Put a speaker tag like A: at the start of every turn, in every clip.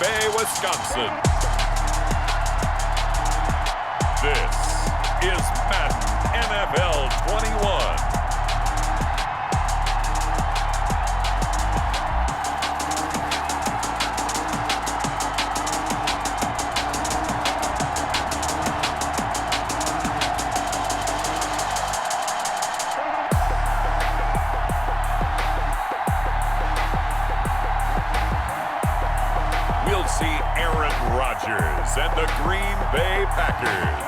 A: Bay, Wisconsin. This is Madden NFL 21. We'll see Aaron Rodgers and the Green Bay Packers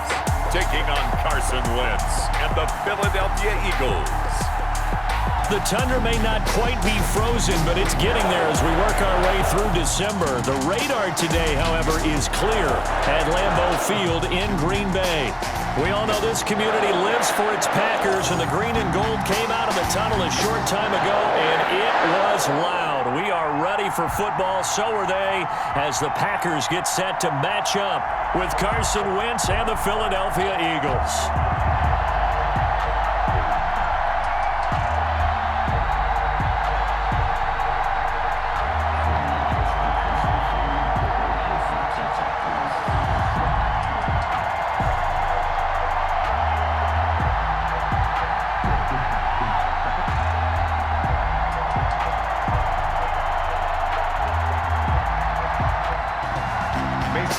A: taking on Carson Wentz and the Philadelphia Eagles.
B: The tundra may not quite be frozen, but it's getting there as we work our way through December. The radar today, however, is clear at Lambeau Field in Green Bay. We all know this community lives for its Packers, and the green and gold came out of the tunnel a short time ago, and it was loud. We are ready for football, so are they, as the Packers get set to match up with Carson Wentz and the Philadelphia Eagles.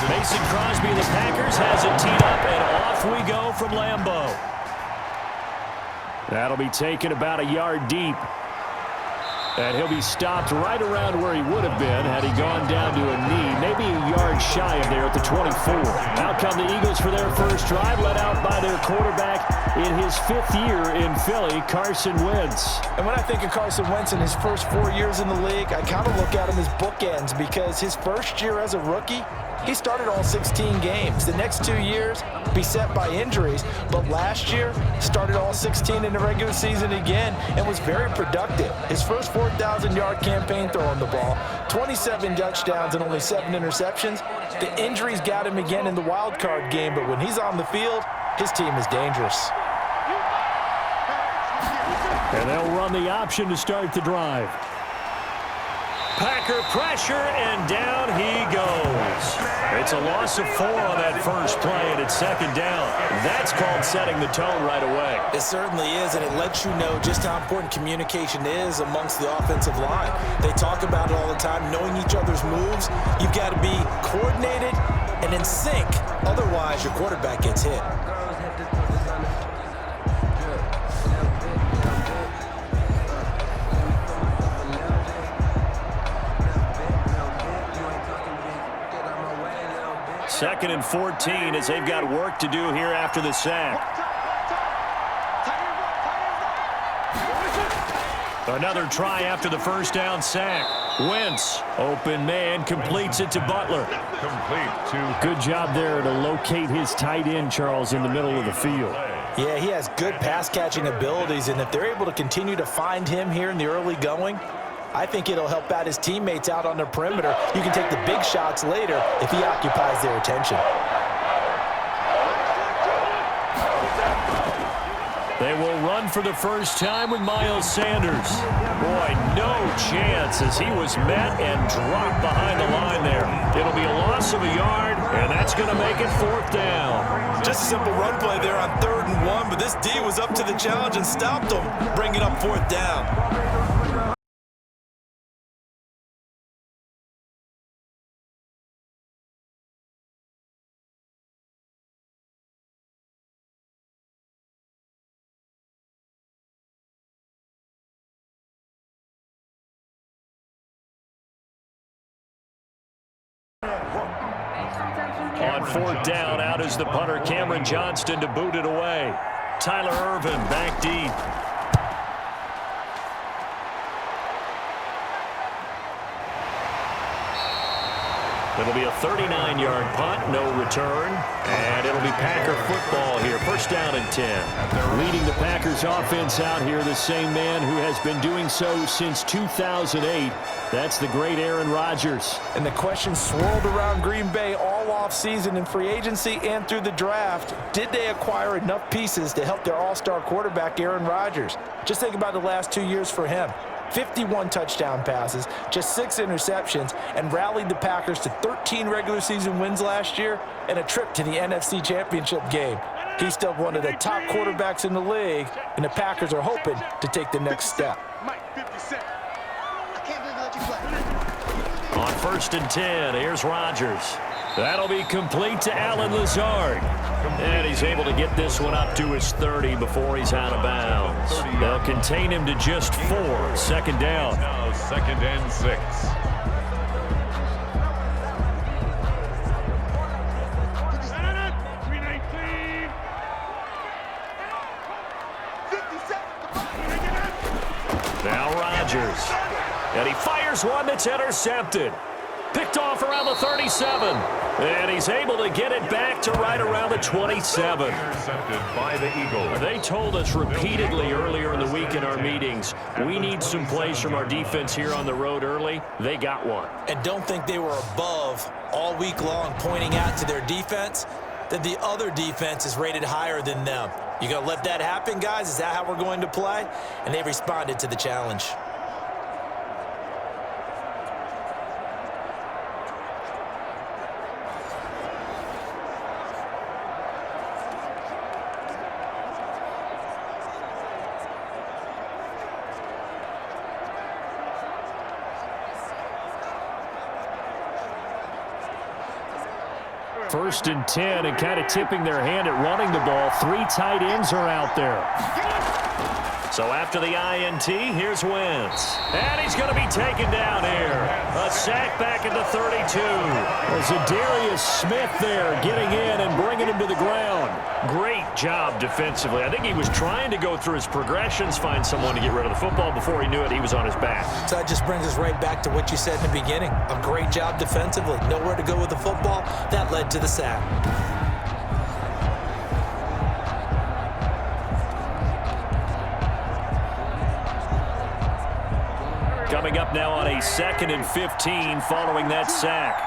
B: Mason Crosby of the Packers has it teed up, and off we go from Lambeau. That'll be taken about a yard deep. And he'll be stopped right around where he would have been had he gone down to a knee, maybe a yard shy of there at the 24. Out come the Eagles for their first drive, led out by their quarterback in his 5th year in Philly, Carson Wentz.
C: And when I think of Carson Wentz in his first 4 years in the league, I kind of look at him as bookends, because his first year as a rookie, he started all 16 games. The next 2 years, beset by injuries, but last year started all 16 in the regular season again and was very productive. His first 4,000-yard campaign throwing the ball, 27 touchdowns and only 7 interceptions. The injuries got him again in the wild card game, but when he's on the field, his team is dangerous.
B: And they'll run the option to start the drive. Packer pressure, and down he goes. It's a loss of 4 on that first play, and it's second down. That's called setting the tone right away.
C: It certainly is, and it lets you know just how important communication is amongst the offensive line. They talk about it all the time, knowing each other's moves. You've got to be coordinated and in sync. Otherwise, your quarterback gets hit.
B: Second and 14 as they've got work to do here after the sack. Another try after the first down sack. Wentz, open man, completes it to Butler. Good job there to locate his tight end, Charles, in the middle of the field.
C: Yeah, he has good pass-catching abilities, and if they're able to continue to find him here in the early going, I think it'll help out his teammates out on the perimeter. You can take the big shots later if he occupies their attention.
B: They will run for the first time with Miles Sanders. Boy, no chance as he was met and dropped behind the line there. It'll be a loss of a yard, and that's going to make it 4th down.
C: Just a simple run play there on 3rd and 1, but this D was up to the challenge and stopped him, bringing up 4th down.
B: On 4th down, out is the punter, Cameron Johnston, to boot it away. Tyler Ervin back deep. It'll be a 39-yard punt, no return, and it'll be Packer football here. First down and 10. Leading the Packers offense out here, the same man who has been doing so since 2008. That's the great Aaron Rodgers.
C: And the question swirled around Green Bay all offseason in free agency and through the draft. Did they acquire enough pieces to help their all-star quarterback, Aaron Rodgers? Just think about the last 2 years for him. 51 touchdown passes, just 6 interceptions, and rallied the Packers to 13 regular season wins last year and a trip to the NFC Championship game. He's still one of the top quarterbacks in the league, and the Packers are hoping to take the next step.
B: On 1st and 10, here's Rodgers. That'll be complete to Allen Lazard. And he's able to get this one up to his 30 before he's out of bounds. They'll contain him to just 4. 2nd down.
A: Now 2nd and 6.
B: Now Rodgers. And he fires one that's intercepted. Picked off around the 37. And he's able to get it back to right around the 27.
A: Intercepted by the Eagles.
B: They told us repeatedly earlier in the week in our meetings, we need some plays from our defense here on the road early. They got one.
C: And don't think they were above all week long pointing out to their defense that the other defense is rated higher than them. You gonna let that happen, guys? Is that how we're going to play? And they responded to the challenge.
B: First and 10, and kind of tipping their hand at running the ball. 3 tight ends are out there. So after the INT, here's Wentz. And he's going to be taken down here. A sack back at the 32. There's Zadarius Smith there getting in and bringing him to the ground. Great job defensively. I think he was trying to go through his progressions, find someone to get rid of the football. Before he knew it, he was on his back.
C: So that just brings us right back to what you said in the beginning. A great job defensively. Nowhere to go with the football. That led to the sack.
B: Coming up now on a 2nd and 15 following that sack.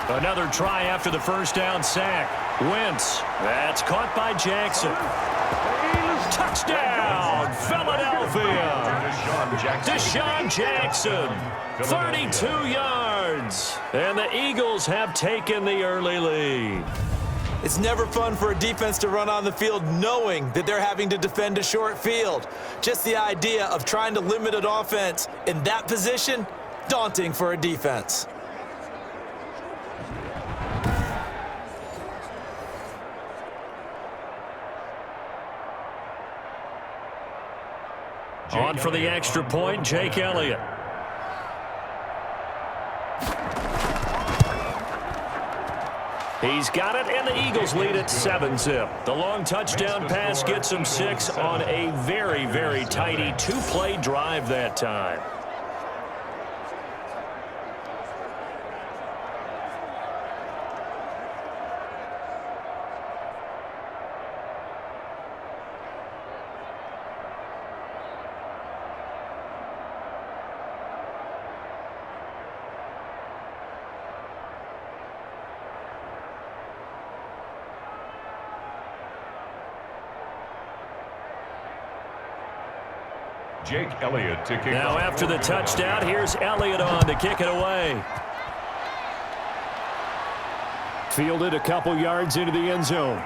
B: Another try after the first down sack. Wentz. That's caught by Jackson. Touchdown, Philadelphia. Deshaun Jackson. 32 yards. And the Eagles have taken the early lead.
C: It's never fun for a defense to run on the field knowing that they're having to defend a short field. Just the idea of trying to limit an offense in that position, daunting for a defense.
B: On for the extra point, Jake Elliott. He's got it, and the Eagles lead at 7-zip. The long touchdown pass gets him 6 on a very, very tidy 2-play drive that time.
A: Jake Elliott to kick
B: Now
A: off.
B: after the touchdown, here's Elliott on to kick it away. Fielded a couple yards into the end zone.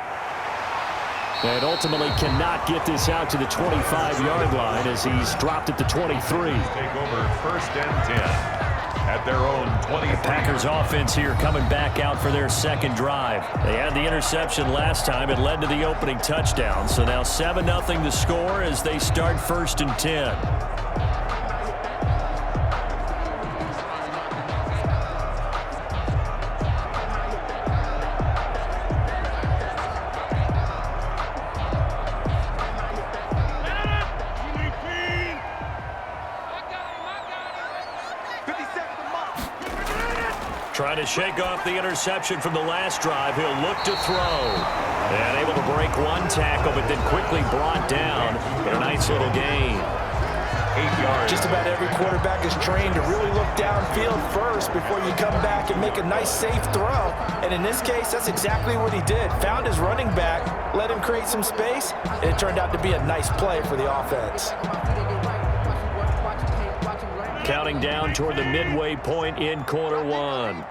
B: And ultimately cannot get this out to the 25-yard line as he's dropped at the 23.
A: Take over 1st and 10 at their own 20.
B: The Packers offense here coming back out for their 2nd drive. They had the interception last time. It led to the opening touchdown. So now 7-0 the score as they start 1st and 10. Trying to shake off the interception from the last drive. He'll look to throw. And able to break one tackle, but then quickly brought down in a nice little gain.
A: yards.
C: Just about every quarterback is trained to really look downfield first before you come back and make a nice, safe throw. And in this case, that's exactly what he did. Found his running back, let him create some space, and it turned out to be a nice play for the offense.
B: Counting down toward the midway point in quarter one.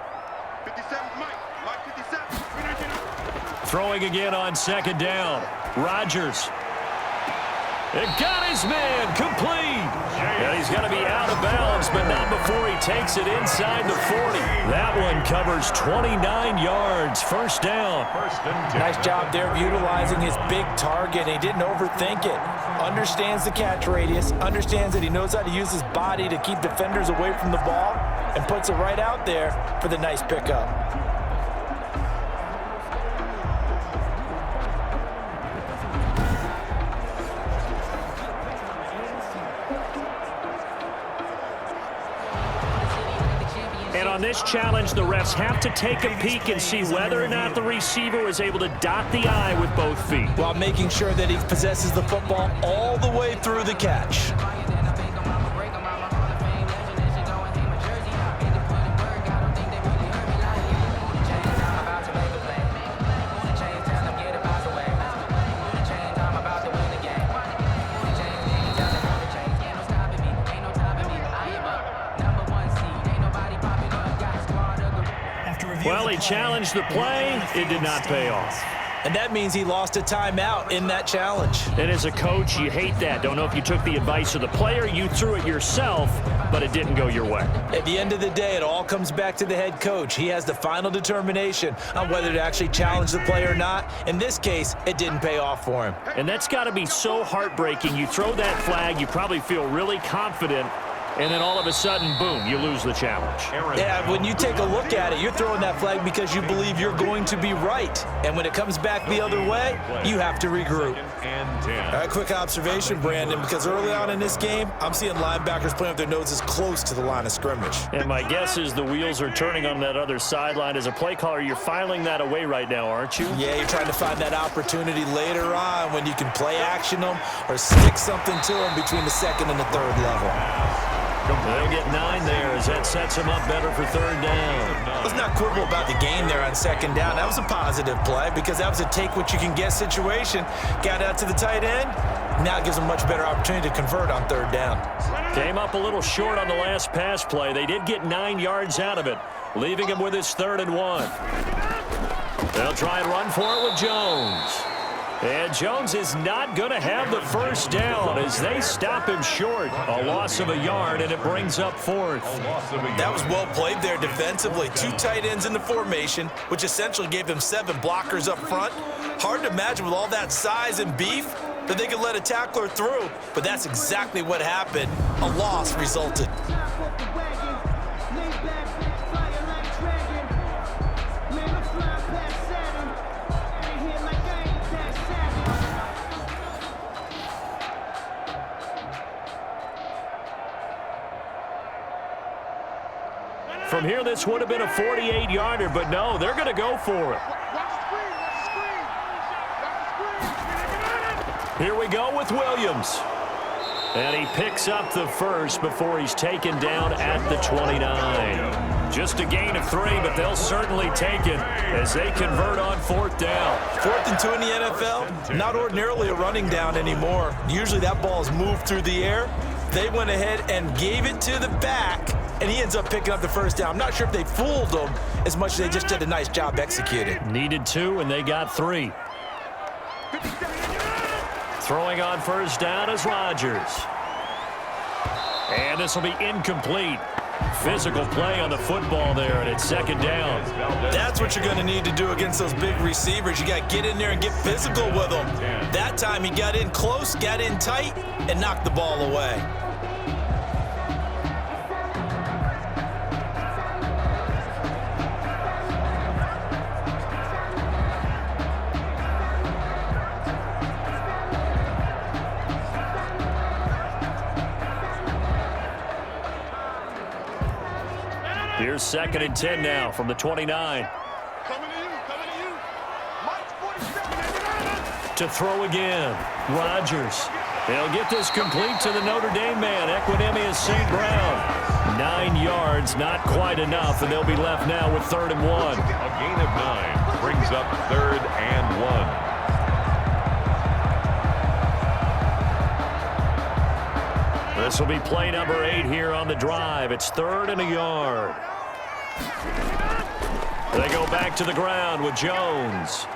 B: Throwing again on second down. Rodgers. It got his man complete. And he's going to be out of bounds, but not before he takes it inside the 40. That one covers 29 yards. First down.
C: Nice job there of utilizing his big target. He didn't overthink it. Understands the catch radius. Understands that he knows how to use his body to keep defenders away from the ball. And puts it right out there for the nice pickup.
B: And on this challenge, the refs have to take a peek and see whether or not the receiver was able to dot the I with both feet,
C: while making sure that he possesses the football all the way through the catch.
B: Well, he challenged the play. It did not pay off.
C: And that means he lost a timeout in that challenge.
B: And as a coach, you hate that. Don't know if you took the advice of the player, you threw it yourself, but it didn't go your way.
C: At the end of the day, it all comes back to the head coach. He has the final determination on whether to actually challenge the play or not. In this case, it didn't pay off for him.
B: And that's got to be so heartbreaking. You throw that flag, you probably feel really confident, and then all of a sudden, boom, you lose the challenge.
C: Yeah, when you take a look at it, you're throwing that flag because you believe you're going to be right. And when it comes back the other way, you have to regroup. Quick observation, Brandon, because early on in this game, I'm seeing linebackers playing with their noses close to the line of scrimmage.
B: And my guess is the wheels are turning on that other sideline. As a play caller, you're filing that away right now, aren't you?
C: Yeah, you're trying to find that opportunity later on when you can play action them or stick something to them between the second and the third level.
B: They'll get 9 there as that sets them up better for third down.
C: Let's not quibble about the gain there on second down. That was a positive play because that was a take-what-you-can-get situation. Got out to the tight end. Now it gives them a much better opportunity to convert on third down.
B: Came up a little short on the last pass play. They did get 9 yards out of it, leaving him with his 3rd and 1. They'll try and run for it with Jones. And Jones is not going to have the first down as they stop him short. A loss of a yard, and it brings up 4th.
C: That was well played there defensively. 2 tight ends in the formation, which essentially gave them 7 blockers up front. Hard to imagine with all that size and beef that they could let a tackler through, but that's exactly what happened. A loss resulted.
B: From here, this would have been a 48-yarder, but no, they're going to go for it. Here we go with Williams. And he picks up the first before he's taken down at the 29. Just a gain of 3, but they'll certainly take it as they convert on 4th down.
C: 4th and 2 in the NFL, not ordinarily a running down anymore. Usually that ball is moved through the air. They went ahead and gave it to the back, and he ends up picking up the first down. I'm not sure if they fooled him as much as they just did a nice job executing.
B: Needed 2, and they got 3. Throwing on first down is Rodgers. And this will be incomplete. Physical play on the football there, and it's 2nd down.
C: That's what you're going to need to do against those big receivers. You got to get in there and get physical with them. That time he got in close, got in tight, and knocked the ball away.
B: Here's 2nd and 10 now from the 29. To throw again. Rodgers. They'll get this complete to the Notre Dame man, Equinemius St. Brown. 9 yards, not quite enough, and they'll be left now with 3rd and 1.
A: A gain of 9 brings up 3rd and 1.
B: This will be play number 8 here on the drive. It's 3rd and a yard. They go back to the ground with Jones.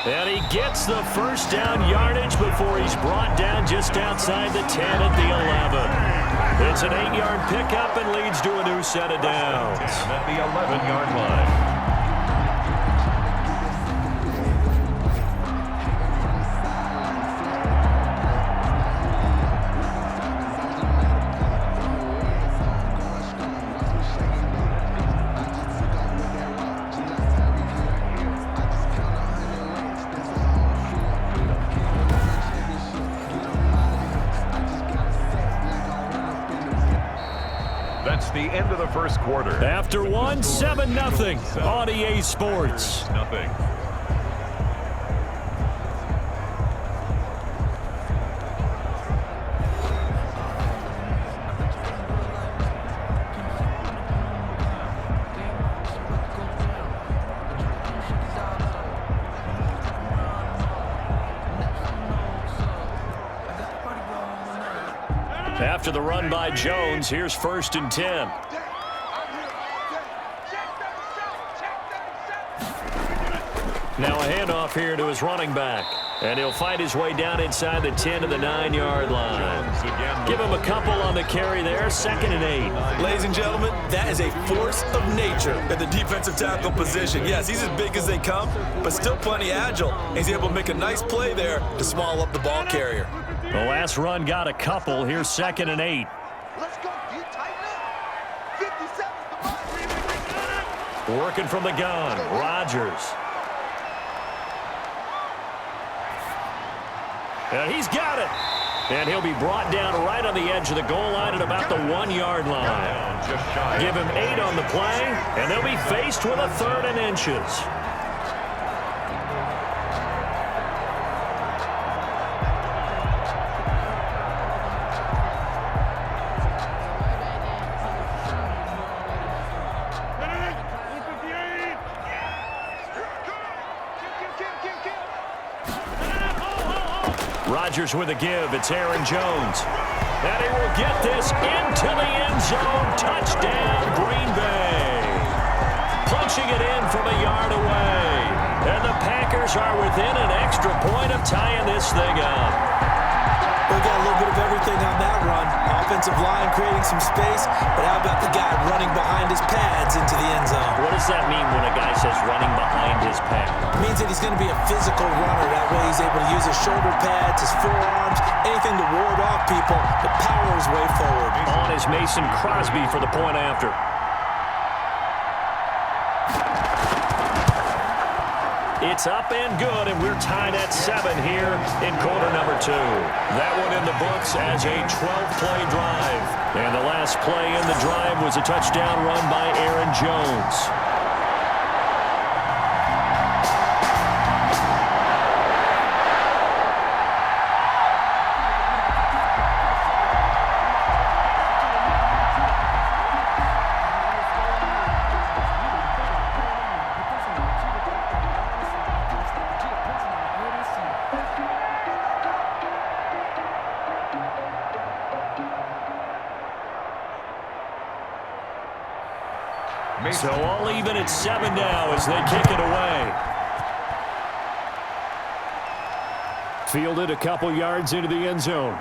B: And he gets the first down yardage before he's brought down just outside the 10 at the 11. It's an 8-yard pickup and leads to a new set of downs.
A: At the 11-yard line. That's the end of the first quarter.
B: After one, 7-0 on EA Sports.
A: Nothing.
B: After the run by Jones, here's 1st and 10. Now a handoff here to his running back. And he'll fight his way down inside the 10 to the 9-yard line. Give him a couple on the carry there, 2nd and 8.
C: Ladies and gentlemen, that is a force of nature at the defensive tackle position. Yes, he's as big as they come, but still plenty agile. He's able to make a nice play there to small up the ball carrier.
B: The last run got a couple. Here's 2nd and 8.
D: Let's go. You tighten up. 50 seconds.
B: Working from the gun, Rodgers. And he's got it. And he'll be brought down right on the edge of the goal line at about the 1-yard line. Give him 8 on the play, and they'll be faced with a 3rd and inches. Rodgers with a give. It's Aaron Jones. And he will get this into the end zone. Touchdown, Green Bay. Punching it in from a yard away. And the Packers are within an extra point of tying this thing up.
C: We got a little bit of everything on that run. Offensive line creating some space, but how about the guy running behind his pads into the end zone?
B: What does that mean when a guy says running behind his pad?
C: It means that he's going to be a physical runner. That way he's able to use his shoulder pads, his forearms, anything to ward off people to power his way forward.
B: On is Mason Crosby for the point after. It's up and good, and we're tied at 7 here in quarter number 2. That one in the books as a 12-play drive. And the last play in the drive was a touchdown run by Aaron Jones. So all even at 7 now as they kick it away. Fielded a couple yards into the end zone.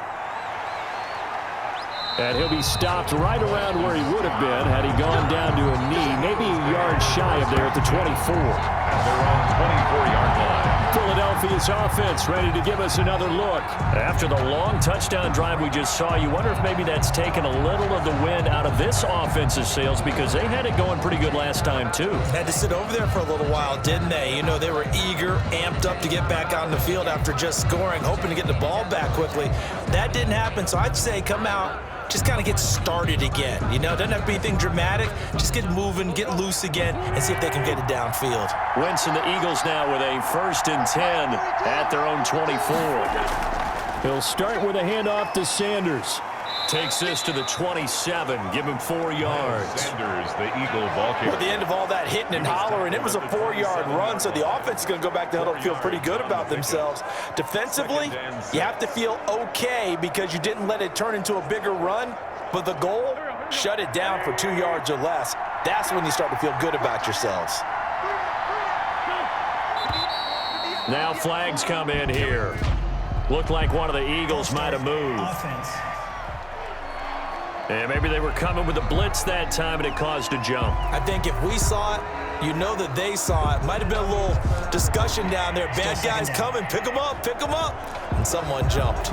B: And he'll be stopped right around where he would have been had he gone down to a knee, maybe a yard shy of there at the 24.
A: And they're on 24-yard line.
B: Philadelphia's offense ready to give us another look. After the long touchdown drive we just saw, you wonder if maybe that's taken a little of the wind out of this offense's sails because they had it going pretty good last time too.
C: Had to sit over there for a little while, didn't they? You know, they were eager, amped up to get back on the field after just scoring, hoping to get the ball back quickly. That didn't happen, so I'd say come out, just kind of get started again. You know, doesn't have to be anything dramatic. Just get moving, get loose again, and see if they can get it downfield.
B: Wentz and the Eagles now with a 1st and 10 at their own 24. He'll start with a handoff to Sanders. Takes this to the 27. Give him 4 yards.
A: Sanders, the Eagle ball carrier.
C: At the end of all that hitting and hollering, it was a 4-yard run, so the offense is going to go back to huddle and feel pretty good about themselves. Defensively, you have to feel okay because you didn't let it turn into a bigger run, but the goal, shut it down for 2 yards or less. That's when you start to feel good about yourselves.
B: Now flags come in here. Looked like one of the Eagles might have moved. And maybe they were coming with a blitz that time, and it caused a jump.
C: I think if we saw it, you know that they saw it. Might have been a little discussion down there. Bad guys coming. Pick them up. Pick them up. And someone jumped.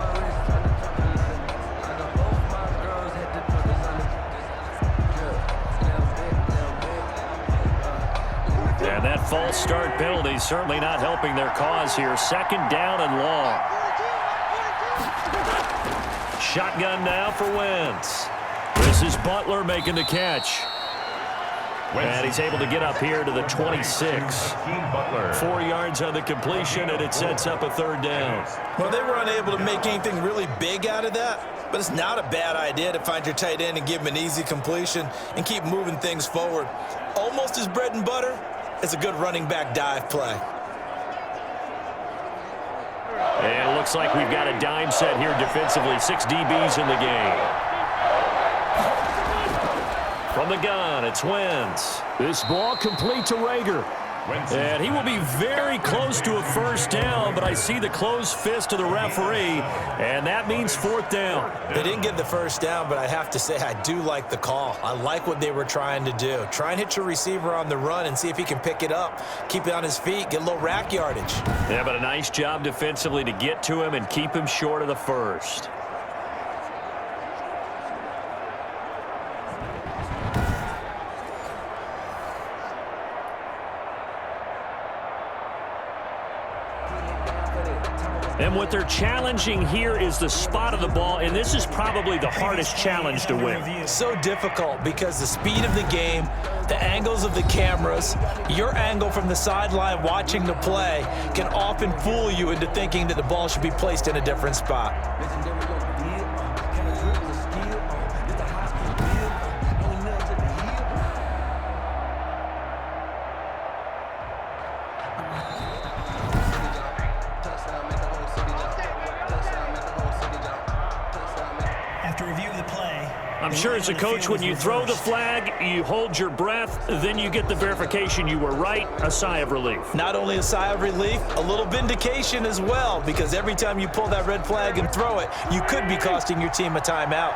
B: And that false start penalty certainly not helping their cause here. 2nd down and long. Shotgun now for Wentz. This is Butler making the catch. And he's able to get up here to the 26. 4 yards on the completion, and it sets up a 3rd down.
C: Well, they were unable to make anything really big out of that, but it's not a bad idea to find your tight end and give him an easy completion and keep moving things forward. Almost as bread and butter as a good running back dive play.
B: And it looks like we've got a dime set here defensively. 6 DBs in the game. From the gun, it's Wentz. This ball complete to Rager. And he will be very close to a 1st down, but I see the closed fist of the referee, and that means 4th down.
C: They didn't get the 1st down, but I have to say I do like the call. I like what they were trying to do. Try and hit your receiver on the run and see if he can pick it up. Keep it on his feet, get a little rack yardage.
B: Yeah, but a nice job defensively to get to him and keep him short of the 1st. And what they're challenging here is the spot of the ball, and this is probably the hardest challenge to win.
C: So difficult because the speed of the game, the angles of the cameras, your angle from the sideline watching the play can often fool you into thinking that the ball should be placed in a different spot.
B: I'm sure as a coach, when you throw the flag, you hold your breath, then you get the verification you were right, a sigh of relief.
C: Not only a sigh of relief, a little vindication as well, because every time you pull that red flag and throw it, you could be costing your team a timeout.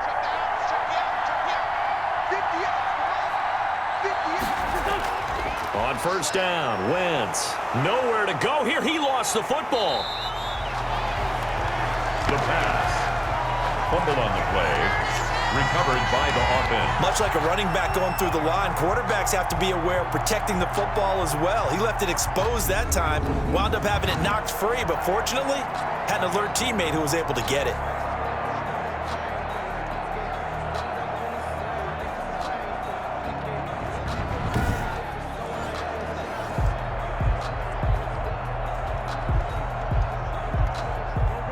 B: On 1st down, Wentz. Nowhere to go here. He lost the football.
A: The pass. Fumble on the play. Recovered by the offense.
C: Much like a running back going through the line, quarterbacks have to be aware of protecting the football as well. He left it exposed that time, wound up having it knocked free, but fortunately, had an alert teammate who was able to get it.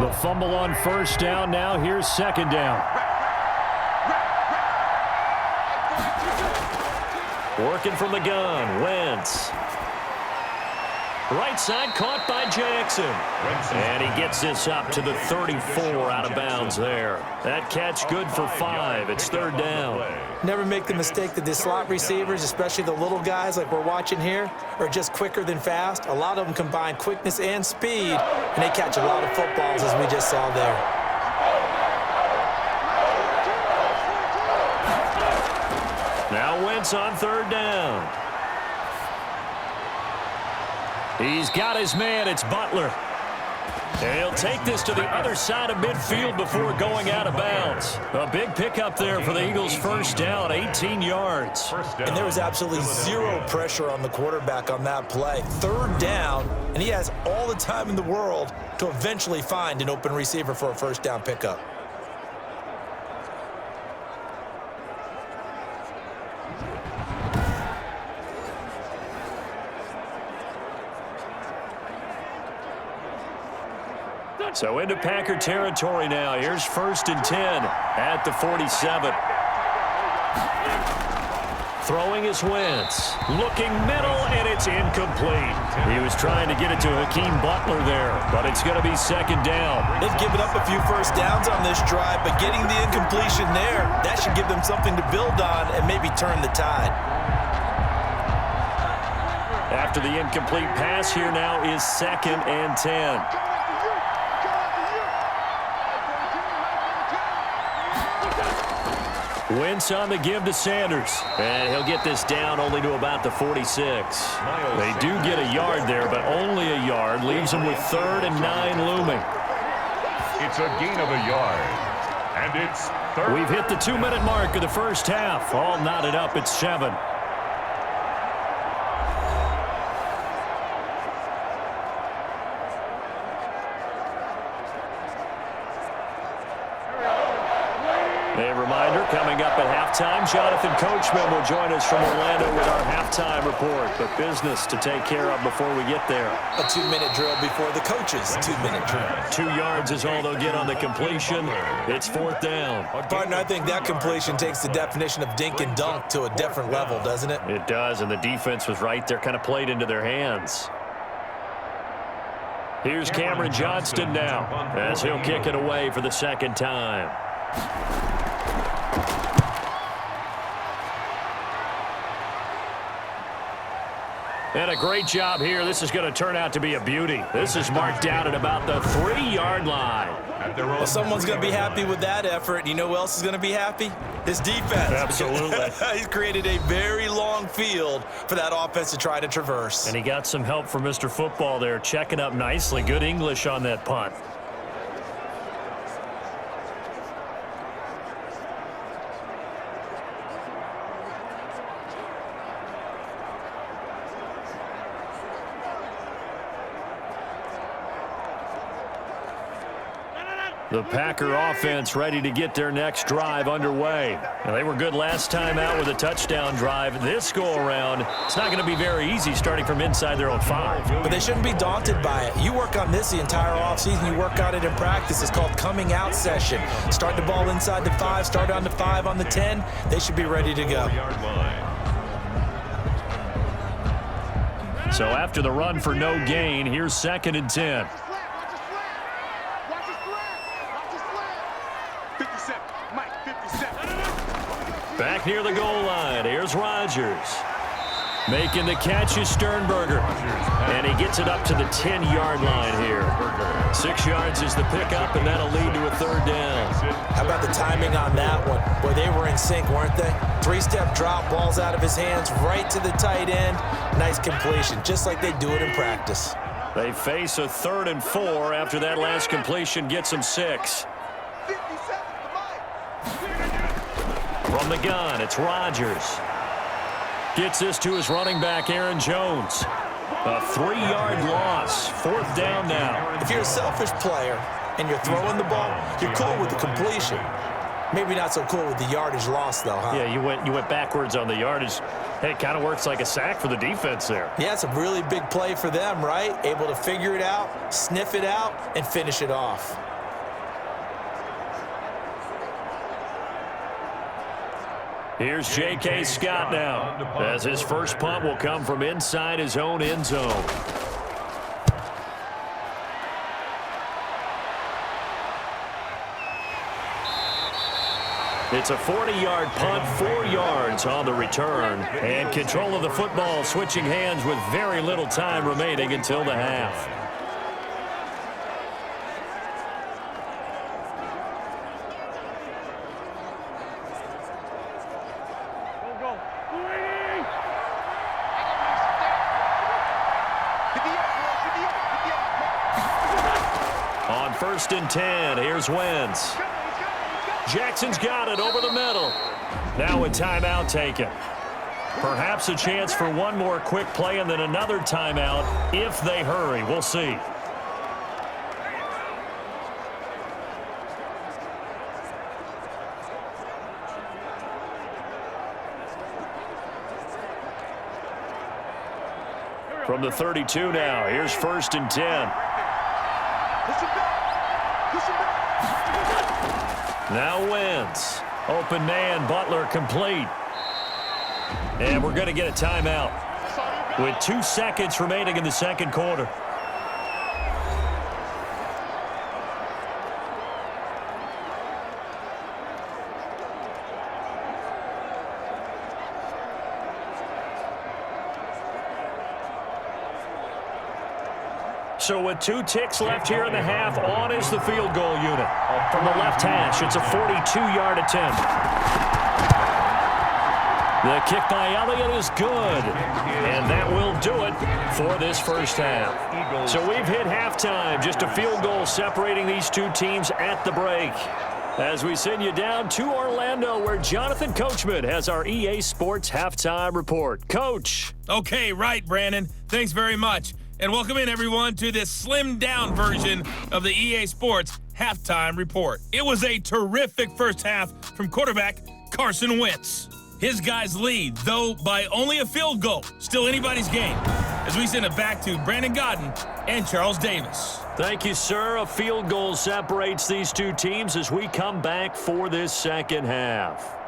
B: The fumble on 1st down. Now here's 2nd down. Working from the gun, Wentz. Right side caught by Jackson. And he gets this up to the 34 out of bounds there. That catch good for 5. It's 3rd down.
C: Never make the mistake that the slot receivers, especially the little guys like we're watching here, are just quicker than fast. A lot of them combine quickness and speed, and they catch a lot of footballs as we just saw there.
B: Now Wentz on 3rd down. He's got his man. It's Butler. And he'll take this to the other side of midfield before going out of bounds. A big pickup there for the Eagles' 1st down, 18 yards.
C: And there was absolutely zero pressure on the quarterback on that play. 3rd down, and he has all the time in the world to eventually find an open receiver for a 1st down pickup.
B: So into Packer territory now. Here's 1st and 10 at the 47. Throwing is Wentz. Looking middle, and it's incomplete. He was trying to get it to Hakeem Butler there, but it's going to be 2nd down.
C: They've given up a few first downs on this drive, but getting the incompletion there, that should give them something to build on and maybe turn the tide.
B: After the incomplete pass, here now is 2nd and 10. Wentz on the give to Sanders. And he'll get this down only to about the 46. They do get a yard there, but only a yard. Leaves them with 3rd and 9 looming.
A: It's a gain of a yard. And it's 3rd.
B: We've hit the 2-minute mark of the first half. All knotted up at 7. A reminder, coming up at halftime, Jonathan Coachman will join us from Orlando with our halftime report. But business to take care of before we get there.
C: A 2-minute drill before the coaches' 2-minute drill.
B: 2 yards is all they'll get on the completion. It's 4th down.
C: Partner, I think that completion takes the definition of dink and dunk to a different level, doesn't it?
B: It does, and the defense was right there, kind of played into their hands. Here's Cameron Johnston now, as he'll kick it away for the 2nd time. And a great job here. This is going to turn out to be a beauty. This is marked down at about the 3-yard line.
C: Well, someone's going to be happy with that effort. You know who else is going to be happy? His defense.
B: Absolutely.
C: He's created a very long field for that offense to try to traverse.
B: And he got some help from Mr. Football there, checking up nicely. Good English on that punt. The Packer offense ready to get their next drive underway. Now, they were good last time out with a touchdown drive. This go-around, it's not going to be very easy starting from inside their own 5.
C: But they shouldn't be daunted by it. You work on this the entire offseason. You work on it in practice. It's called coming out session. Start the ball inside the 5, start on the 5 on the 10. They should be ready to go.
B: So after the run for no gain, here's 2nd and 10. Back near the goal line, here's Rodgers. Making the catch is Sternberger. And he gets it up to the 10-yard line here. 6 yards is the pickup, and that'll lead to a 3rd down.
C: How about the timing on that one? Boy, they were in sync, weren't they? 3-step drop, balls out of his hands, right to the tight end. Nice completion, just like they do it in practice.
B: They face a 3rd and 4 after that last completion gets them 6. From the gun, it's Rodgers. Gets this to his running back, Aaron Jones. A 3-yard loss. 4th down now.
C: If you're a selfish player and you're throwing the ball, you're cool with the completion. Maybe not so cool with the yardage loss, though, huh?
B: Yeah, you went backwards on the yardage. Hey, it kind of works like a sack for the defense there.
C: Yeah, it's a really big play for them, right? Able to figure it out, sniff it out, and finish it off.
B: Here's J.K. Scott now, as his first punt will come from inside his own end zone. It's a 40-yard punt, 4 yards on the return, and control of the football switching hands with very little time remaining until the half. On 1st and 10, here's Wentz. Jackson's got it over the middle. Now a timeout taken. Perhaps a chance for one more quick play and then another timeout if they hurry. We'll see. From the 32 now, here's 1st and 10. Now Wentz. Open man, Butler complete. And we're going to get a timeout with 2 seconds remaining in the second quarter. So with 2 ticks left here in the half, on is the field goal unit. From the left hash, it's a 42-yard attempt. The kick by Elliott is good. And that will do it for this first half. So we've hit halftime. Just a field goal separating these two teams at the break. As we send you down to Orlando, where Jonathan Coachman has our EA Sports halftime report. Coach.
E: Okay, right, Brandon. Thanks very much. And welcome in, everyone, to this slimmed-down version of the EA Sports halftime report. It was a terrific first half from quarterback Carson Wentz. His guys lead, though by only a field goal. Still anybody's game, as we send it back to Brandon Godden and Charles Davis.
B: Thank you, sir. A field goal separates these two teams as we come back for this second half.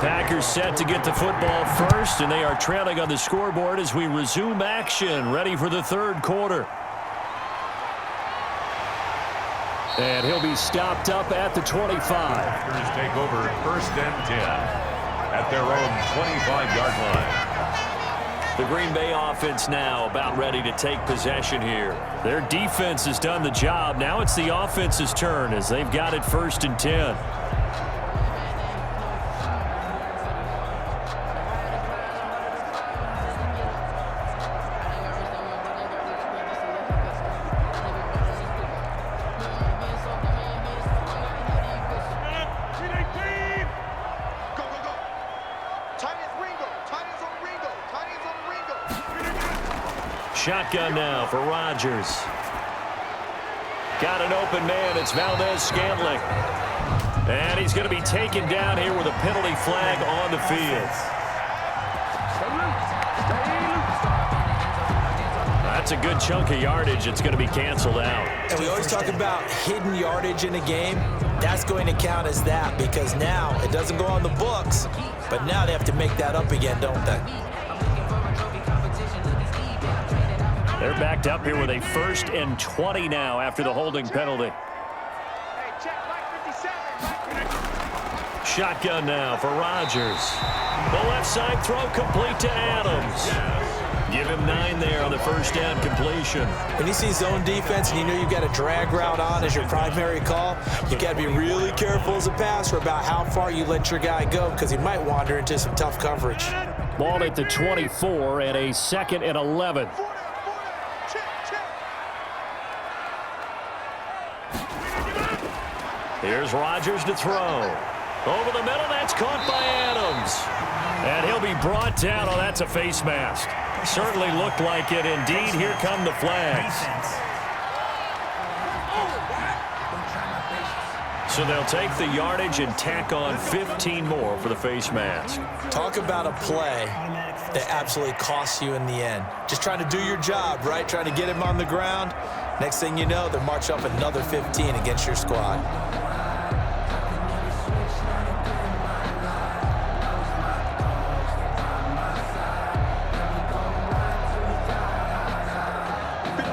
B: Packers set to get the football first, and they are trailing on the scoreboard as we resume action, ready for the third quarter. And he'll be stopped up at the 25.
A: Packers take over 1st and 10 at their own 25-yard line.
B: The Green Bay offense now about ready to take possession here. Their defense has done the job. Now it's the offense's turn as they've got it 1st and 10. Shotgun now for Rodgers. Got an open man. It's Valdez-Scantling. And he's going to be taken down here with a penalty flag on the field. That's a good chunk of yardage. It's going to be canceled out.
C: And we always talk about hidden yardage in a game. That's going to count as that because now it doesn't go on the books, but now they have to make that up again, don't they?
B: They're backed up here with a 1st and 20 now after the holding penalty. Shotgun now for Rodgers. The left side throw complete to Adams. Give him 9 there on the first down completion.
C: When you see zone defense and you know you've got a drag route on as your primary call, you got to be really careful as a passer about how far you let your guy go because he might wander into some tough coverage.
B: Ball at the 24 and a 2nd and 11. Here's Rodgers to throw. Over the middle, that's caught by Adams. And he'll be brought down. Oh, that's a face mask. Certainly looked like it. Indeed, here come the flags. So they'll take the yardage and tack on 15 more for the face mask.
C: Talk about a play that absolutely costs you in the end. Just trying to do your job, right? Trying to get him on the ground. Next thing you know, they're marching up another 15 against your squad.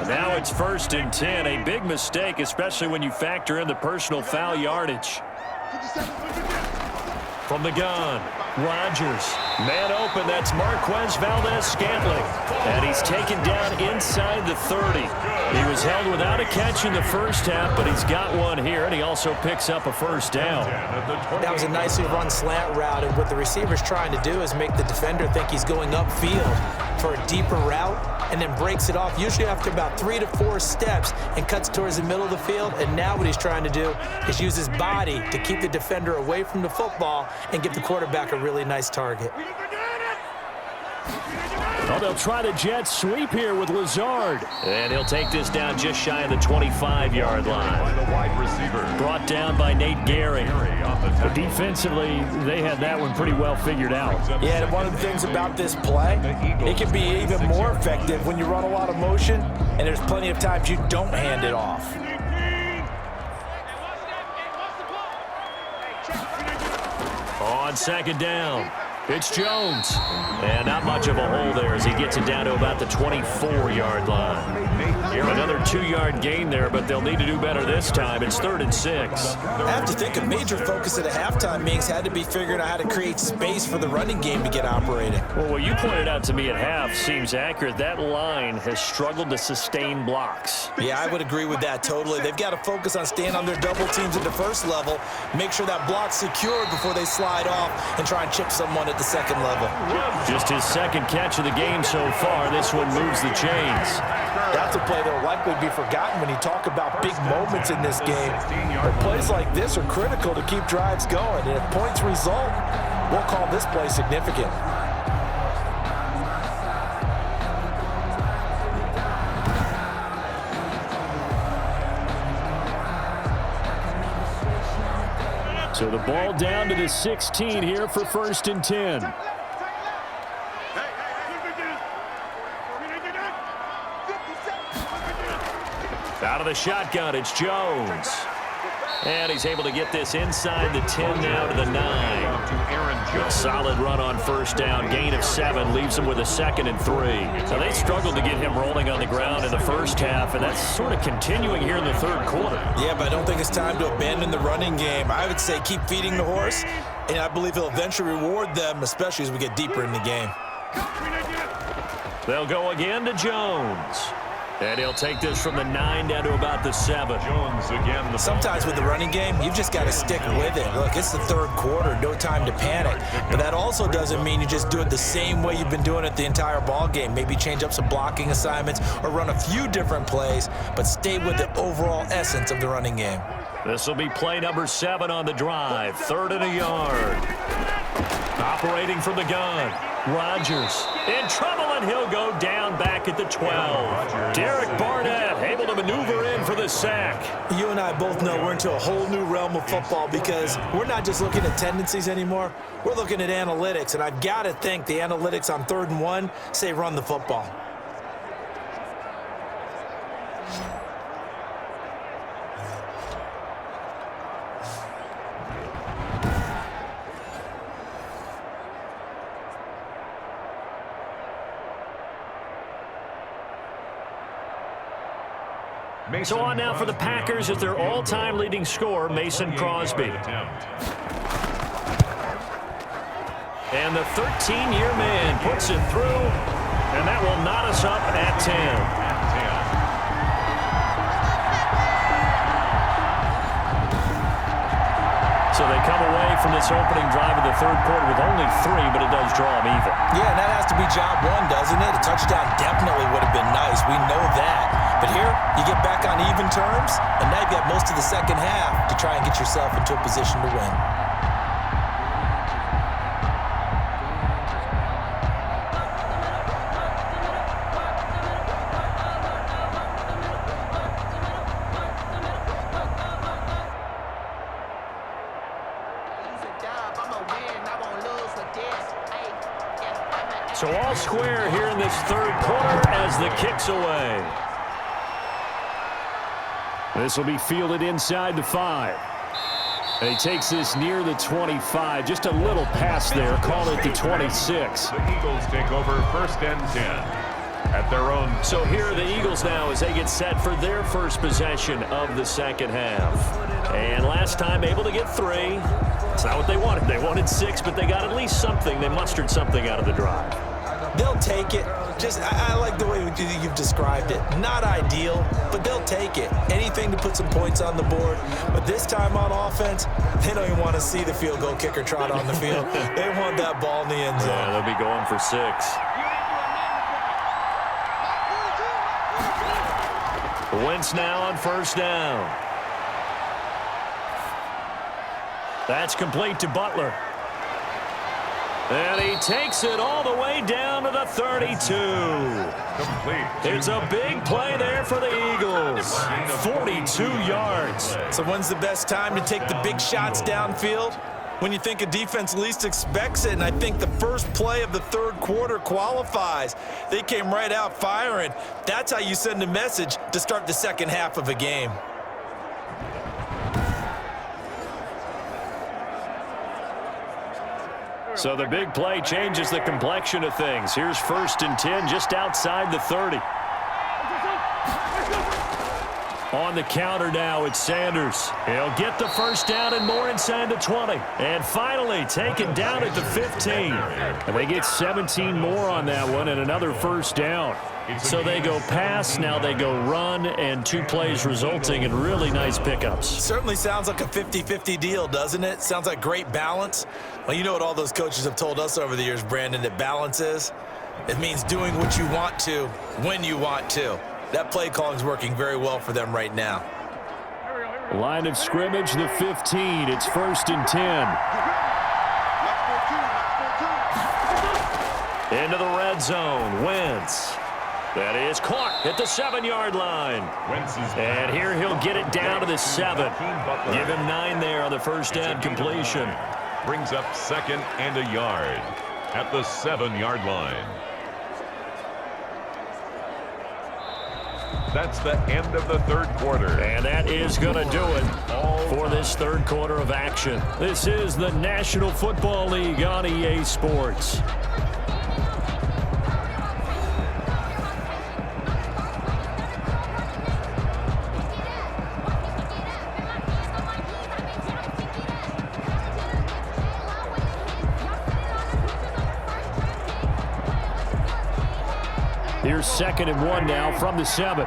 B: Now it's 1st and 10. A big mistake, especially when you factor in the personal foul yardage. From the gun, Rodgers. Man open, that's Marquez Valdez-Scantling. And he's taken down inside the 30. He was held without a catch in the first half, but he's got one here, and he also picks up a first down.
C: That was a nicely run slant route, and what the receiver's trying to do is make the defender think he's going upfield for a deeper route. and then breaks it off, usually after about 3 to 4 steps, and cuts towards the middle of the field. And now what he's trying to do is use his body to keep the defender away from the football and give the quarterback a really nice target.
B: Well, they'll try the jet sweep here with Lazard. And he'll take this down just shy of the 25-yard line.
A: The wide receiver.
B: Brought down by Nate Gehring. But defensively, they had that one pretty well figured out.
C: Yeah, and one of the things about this play, it can be even more effective when you run a lot of motion, and there's plenty of times you don't hand it off.
B: On second down, it's Jones. And not much of a hole there as he gets it down to about the 24-yard line. Another 2-yard gain there, but they'll need to do better this time. It's 3rd and 6.
C: I have to think a major focus at a halftime meetings had to be figuring out how to create space for the running game to get operating.
B: Well, what you pointed out to me at half seems accurate. That line has struggled to sustain blocks.
C: Yeah, I would agree with that totally. They've got to focus on staying on their double teams at the first level, make sure that block's secured before they slide off and try and chip someone at the second level.
B: Just his second catch of the game so far. This one moves the chains.
C: That's a play that will likely be forgotten when you talk about big moments in this game. But plays like this are critical to keep drives going. And if points result, we'll call this play significant.
B: So the ball down to the 16 here for 1st and 10. Out of the shotgun, it's Jones. And he's able to get this inside the 10 now to the 9. A solid run on 1st down. Gain of 7 leaves him with a 2nd and 3. So they struggled to get him rolling on the ground in the first half, and that's sort of continuing here in the 3rd quarter.
C: Yeah, but I don't think it's time to abandon the running game. I would say keep feeding the horse, and I believe he'll eventually reward them, especially as we get deeper in the game.
B: They'll go again to Jones. And he'll take this from the 9 down to about the 7.
A: Jones again.
C: Sometimes with the running game, you've just got to stick with it. Look, it's the 3rd quarter, no time to panic. But that also doesn't mean you just do it the same way you've been doing it the entire ball game. Maybe change up some blocking assignments or run a few different plays, but stay with the overall essence of the running game.
B: This will be play number 7 on the drive. 3rd and a yard. Operating from the gun. Rodgers in trouble, and he'll go down back at the 12. Derek Barnett able to maneuver in for the sack.
C: You and I both know we're into a whole new realm of football because we're not just looking at tendencies anymore. We're looking at analytics, and I've got to think the analytics on 3rd and 1 say run the football.
B: So on now for the Packers is their all-time leading scorer, Mason Crosby. And the 13-year man puts it through, and that will knot us up at 10. So they come away from this opening drive of the 3rd quarter with only 3, but it does draw them even.
C: Yeah, and that has to be job 1, doesn't it? A touchdown definitely would have been nice. We know that. But here, you get back on even terms, and now you've got most of the second half to try and get yourself into a position to win.
B: So all square here in this 3rd quarter as the kick's away. This will be fielded inside the 5. And he takes this near the 25. Just a little pass there. Call it the 26.
A: The Eagles take over 1st and 10 at their own.
B: So here are the Eagles now as they get set for their first possession of the 2nd half. And last time able to get 3. It's not what they wanted. They wanted 6, but they got at least something. They mustered something out of the drive.
C: They'll take it. I like the way you've described it. Not ideal, but they'll take it. Anything to put some points on the board. But this time on offense, they don't even want to see the field goal kicker trot on the field. They want that ball in the end zone.
B: Yeah, they'll be going for 6. Wentz now on first down. That's complete to Butler. And he takes it all the way down to the 32. It's a big play there for the Eagles. 42 yards.
C: So when's the best time to take the big shots downfield? When you think a defense least expects it, and I think the first play of the third quarter qualifies. They came right out firing. That's how you send a message to start the second half of a game.
B: So the big play changes the complexion of things. Here's 1st and 10 just outside the 30. On the counter now, it's Sanders. He'll get the first down and more inside the 20. And finally taken down at the 15. And they get 17 more on that one and another first down. So they go pass, now they go run, and 2 plays resulting in really nice pickups.
C: Certainly sounds like a 50-50 deal, doesn't it? Sounds like great balance. Well, you know what all those coaches have told us over the years, Brandon, that balance is? It means doing what you want to, when you want to. That play calling is working very well for them right now.
B: Line of scrimmage, the 15. It's 1st and 10. Into the red zone, Wentz. That is caught at the 7-yard line. And here he'll get it down to the 7. Give him 9 there on the first down completion.
A: Brings up 2nd and a yard at the 7-yard line. That's the end of the third quarter.
B: And that is going to do it for this third quarter of action. This is the National Football League on EA Sports. Here's 2nd and 1 now from the 7.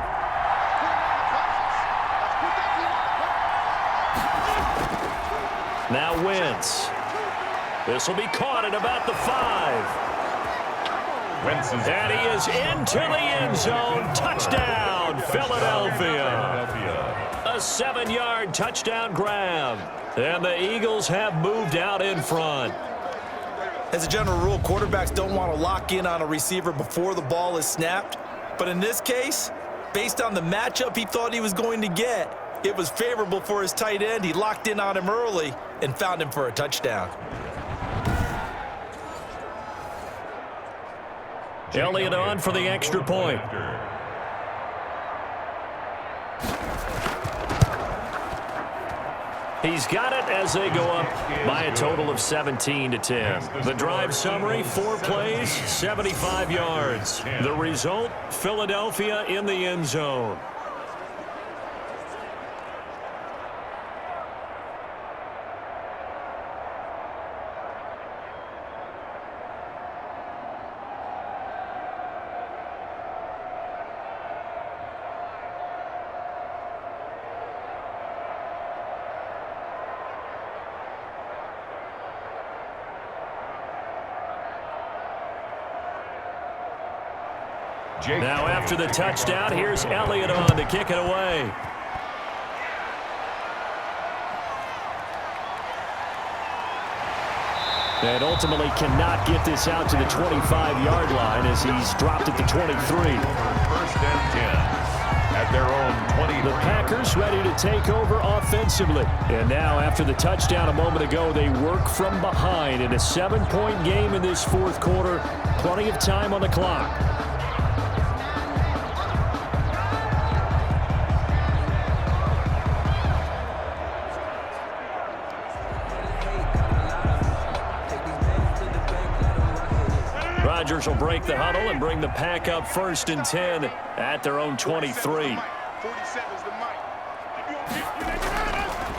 B: Now Wentz. This will be caught at about the 5.
A: Wentz is
B: and he is into the end zone. Touchdown, Philadelphia. A 7-yard touchdown grab. And the Eagles have moved out in front.
C: As a general rule, quarterbacks don't want to lock in on a receiver before the ball is snapped. But in this case, based on the matchup he thought he was going to get, it was favorable for his tight end. He locked in on him early and found him for a touchdown.
B: Elliott on for the extra point. He's got it as they go up by a total of 17-10. The drive summary, 4 plays, 75 yards. The result, Philadelphia in the end zone. Now after the touchdown, here's Elliott on to kick it away. And ultimately cannot get this out to the 25-yard line as he's dropped at the 23.
A: 1st and 10 at their own 20.
B: The Packers ready to take over offensively. And now after the touchdown a moment ago, they work from behind in a 7-point game in this fourth quarter. Plenty of time on the clock. Rodgers will break the huddle and bring the pack up 1st and 10 at their own 23.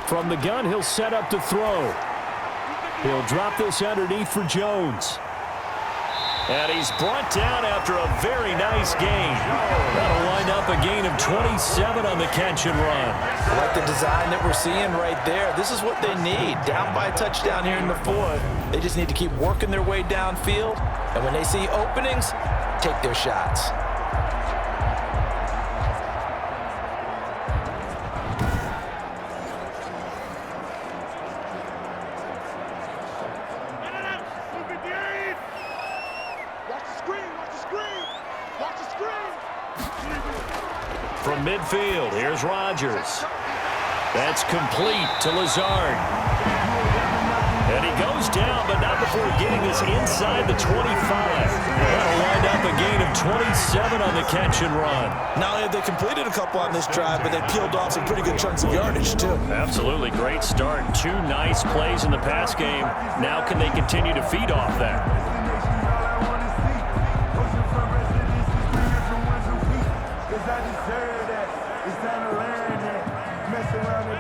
B: From the gun, he'll set up to throw. He'll drop this underneath for Jones. And he's brought down after a very nice gain. That'll wind up a gain of 27 on the catch and run.
C: I like the design that we're seeing right there. This is what they need. Down by a touchdown here in the 4th. They just need to keep working their way downfield. And when they see openings, take their shots.
B: midfield. Here's Rodgers. That's complete to Lazard. And he goes down, but not before getting this inside the 25. That'll wind up a gain of 27 on the catch and run.
C: Not only have they completed a couple on this drive, but they peeled off some pretty good chunks of yardage, too.
B: Absolutely great start. 2 nice plays in the pass game. Now can they continue to feed off that?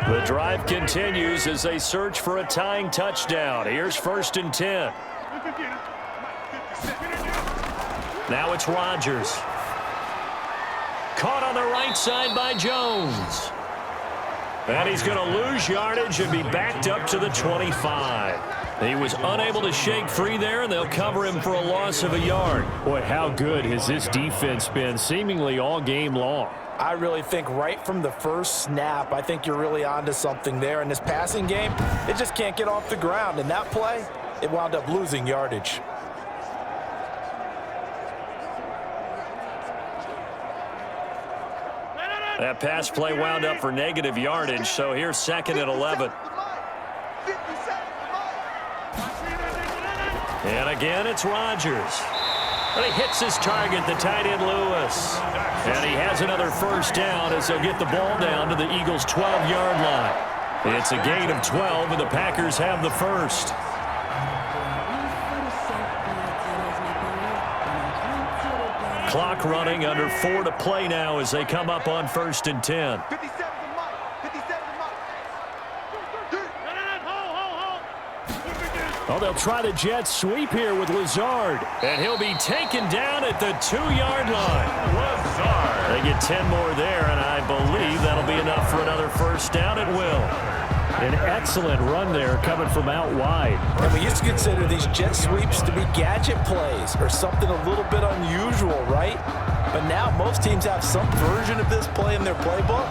B: The drive continues as they search for a tying touchdown. Here's 1st and 10. Now it's Rodgers. Caught on the right side by Jones. And he's going to lose yardage and be backed up to the 25. He was unable to shake free there, and they'll cover him for a loss of a yard. Boy, how good has this defense been seemingly all game long?
C: I really think right from the first snap, I think you're really onto something there. In this passing game, it just can't get off the ground. And that play, it wound up losing yardage.
B: That pass play wound up for negative yardage, so here's 2nd and 11. And again, it's Rodgers. And he hits his target, the tight end Lewis. And he has another first down as they'll get the ball down to the Eagles' 12-yard line. It's a gain of 12, and the Packers have the first. Clock running, under 4 to play now as they come up on 1st and 10. Oh, they'll try the jet sweep here with Lazard. And he'll be taken down at the 2-yard line. Lazard. They get 10 more there, and I believe that'll be enough for another first down at will. An excellent run there coming from out wide.
C: And we used to consider these jet sweeps to be gadget plays or something a little bit unusual, right? But now most teams have some version of this play in their playbook.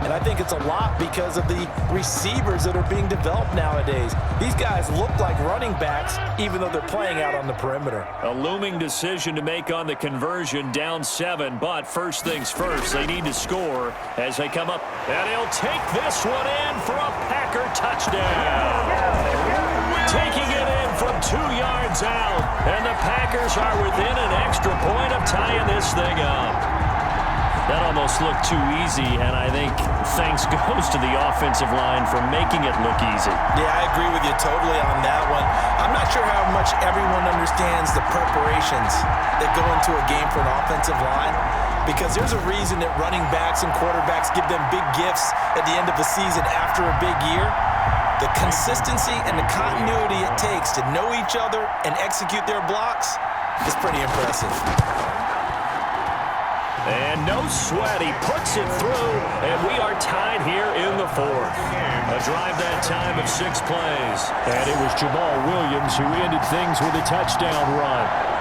C: And I think it's a lot because of the receivers that are being developed nowadays. These guys look like running backs, even though they're playing out on the perimeter.
B: A looming decision to make on the conversion, down 7. But first things first, they need to score as they come up. And he'll take this one in for a Packer touchdown. Taking it in from 2 yards out. And the Packers are within an extra point of tying this thing up. That almost looked too easy, and I think thanks goes to the offensive line for making it look easy.
C: Yeah, I agree with you totally on that one. I'm not sure how much everyone understands the preparations that go into a game for an offensive line, because there's a reason that running backs and quarterbacks give them big gifts at the end of the season after a big year. The consistency and the continuity it takes to know each other and execute their blocks is pretty impressive.
B: And no sweat, he puts it through, and we are tied here in the 4th. A drive that time of 6 plays. And it was Jamal Williams who ended things with a touchdown run.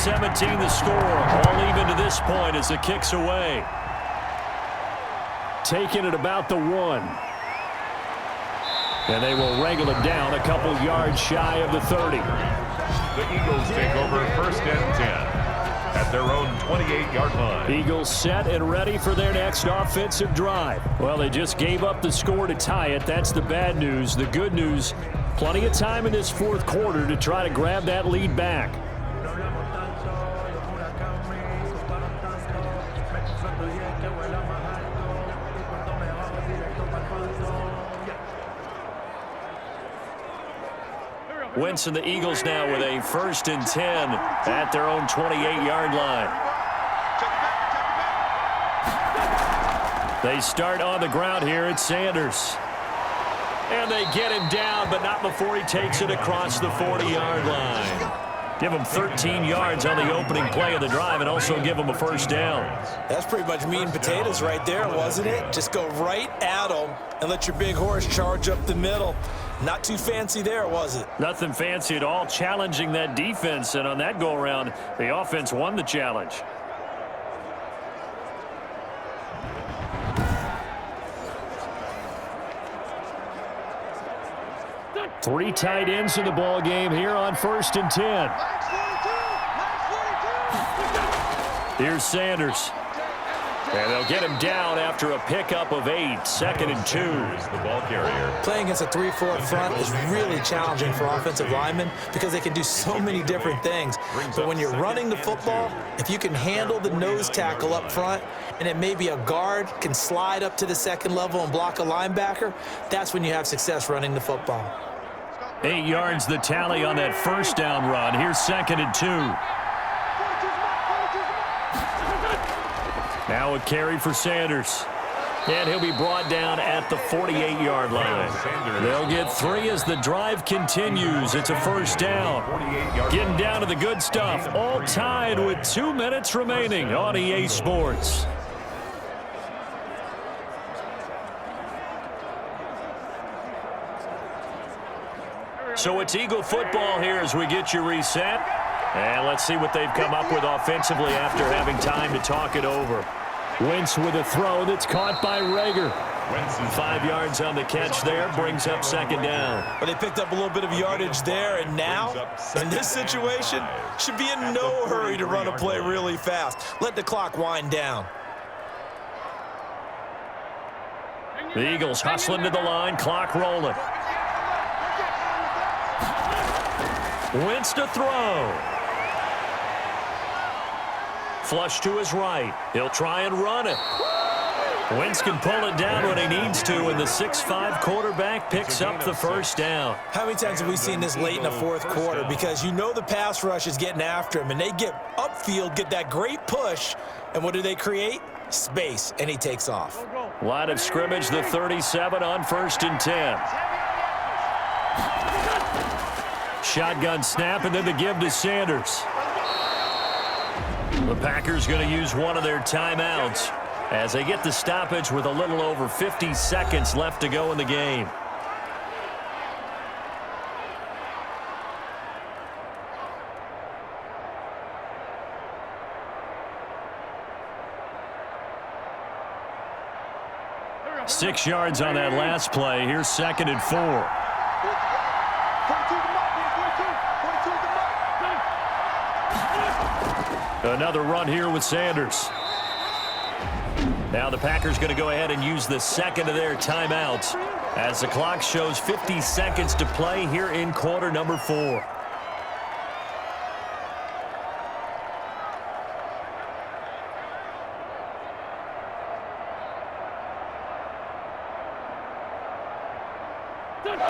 B: .17 the score, all even to this point as the kick's away. Taking it about the 1. And they will wrangle it down a couple yards shy of the 30.
A: The Eagles take over 1st and 10 at their own 28-yard line.
B: Eagles set and ready for their next offensive drive. Well, they just gave up the score to tie it. That's the bad news. The good news, plenty of time in this 4th quarter to try to grab that lead back. Wentz and the Eagles now with a 1st and 10 at their own 28-yard line. They start on the ground here at Sanders. And they get him down, but not before he takes it across the 40-yard line. Give them 13 yards on the opening play of the drive and also give them a first down.
C: That's pretty much meat and potatoes right there, wasn't it? Just go right at them and let your big horse charge up the middle. Not too fancy there, was it?
B: Nothing fancy at all, challenging that defense, and on that go-around, the offense won the challenge. Three tight ends in the ball game here on 1st and 10. Here's Sanders. And they'll get him down after a pickup of 8. 2nd and 2.
A: The ball carrier.
C: Playing against a 3-4 front is really challenging for offensive linemen because they can do so many different things. But when you're running the football, if you can handle the nose tackle up front, and then maybe a guard can slide up to the second level and block a linebacker, that's when you have success running the football.
B: 8 yards the tally on that first down run. Here's 2nd and 2. Now a carry for Sanders. And he'll be brought down at the 48-yard line. They'll get 3 as the drive continues. It's a first down. Getting down to the good stuff. All tied with 2 minutes remaining on EA Sports. So it's Eagle football here as we get you reset. And let's see what they've come up with offensively after having time to talk it over. Wentz with a throw that's caught by Rager. 5 yards on the catch there, brings up 2nd down.
C: But they picked up a little bit of yardage there, and now, in this situation, should be in no hurry to run a play really fast. Let the clock wind down.
B: The Eagles hustling to the line, clock rolling. Wentz to throw. Flush to his right. He'll try and run it. Wentz can pull it down when he needs to, and the 6'5" quarterback picks up the first down.
C: How many times have we seen this late in the fourth quarter? Because you know the pass rush is getting after him, and they get upfield, get that great push, and what do they create? Space, and he takes off.
B: Line of scrimmage, the 37 on 1st and 10. Shotgun snap, and then the give to Sanders. The Packers going to use one of their timeouts as they get the stoppage with a little over 50 seconds left to go in the game. Six yards on that last play. Here's 2nd and 4. Another run here with Sanders. Now the Packers going to go ahead and use the second of their timeouts as the clock shows 50 seconds to play here in quarter number 4.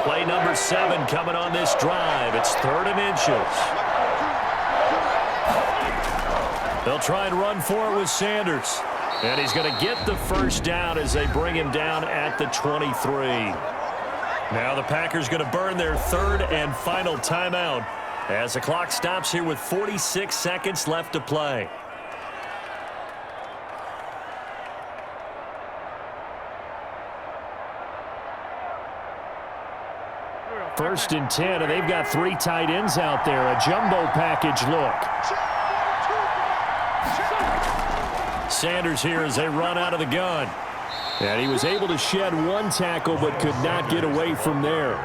B: Play number 7 coming on this drive. It's 3rd and inches. They'll try and run for it with Sanders. And he's going to get the first down as they bring him down at the 23. Now the Packers going to burn their 3rd and final timeout as the clock stops here with 46 seconds left to play. First and 10, and they've got 3 tight ends out there. A jumbo package look. Sanders here as they run out of the gun. And he was able to shed 1 tackle but could not get away from there.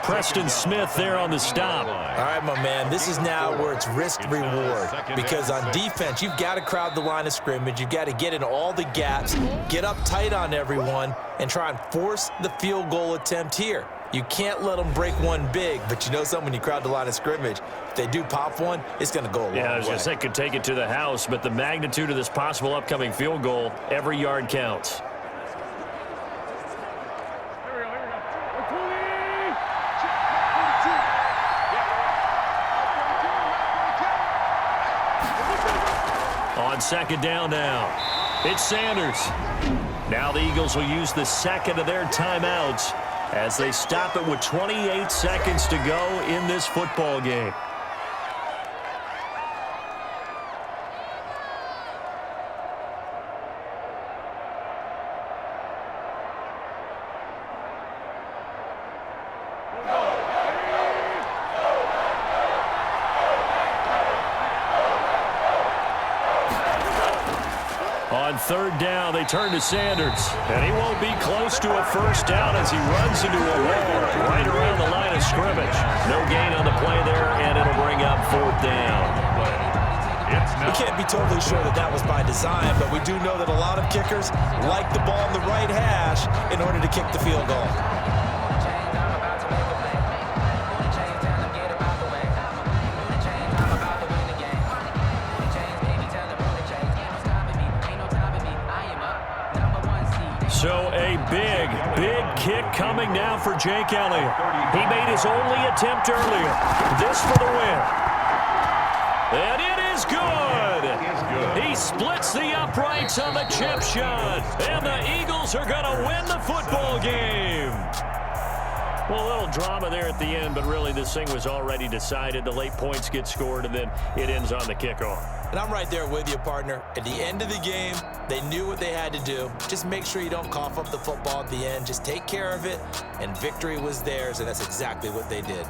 B: Preston Smith there on the stop.
C: All right, my man, this is now where it's risk-reward. Because on defense, you've got to crowd the line of scrimmage. You've got to get in all the gaps, get up tight on everyone, and try and force the field goal attempt here. You can't let them break one big, but you know something, when you crowd the line of scrimmage, if they do pop one, it's going to go a long way.
B: Yeah, I was going to say could take it to the house, but the magnitude of this possible upcoming field goal, every yard counts. On 2nd down now, it's Sanders. Now the Eagles will use the 2nd of their timeouts as they stop it with 28 seconds to go in this football game. On third down, they turn to Sanders. And he won't be close to a first down as he runs into a wall right around the line of scrimmage. No gain on the play there, and it'll bring up fourth down.
C: We can't be totally sure that that was by design, but we do know that a lot of kickers like the ball in the right hash in order to kick the field goal.
B: So a big kick coming now for Jake Elliott. He made his only attempt earlier. This for the win. And it is good. He splits the uprights on the chip shot. And the Eagles are going to win the football game. Well, a little drama there at the end, but really this thing was already decided. The late points get scored, and then it ends on the kickoff.
C: And I'm right there with you, partner. At the end of the game, they knew what they had to do. Just make sure you don't cough up the football at the end. Just take care of it, and victory was theirs, and that's exactly what they did.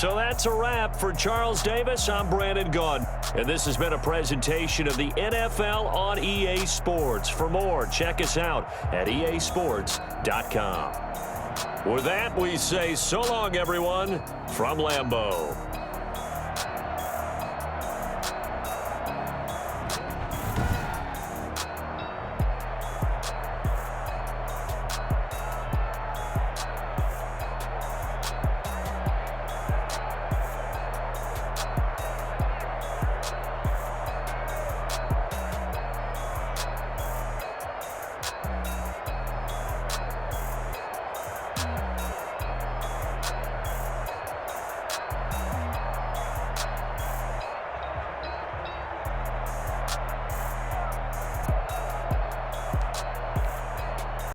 B: So that's a wrap for Charles Davis. I'm Brandon Gaudin, and this has been a presentation of the NFL on EA Sports. For more, check us out at easports.com. With that, we say so long, everyone, from Lambeau.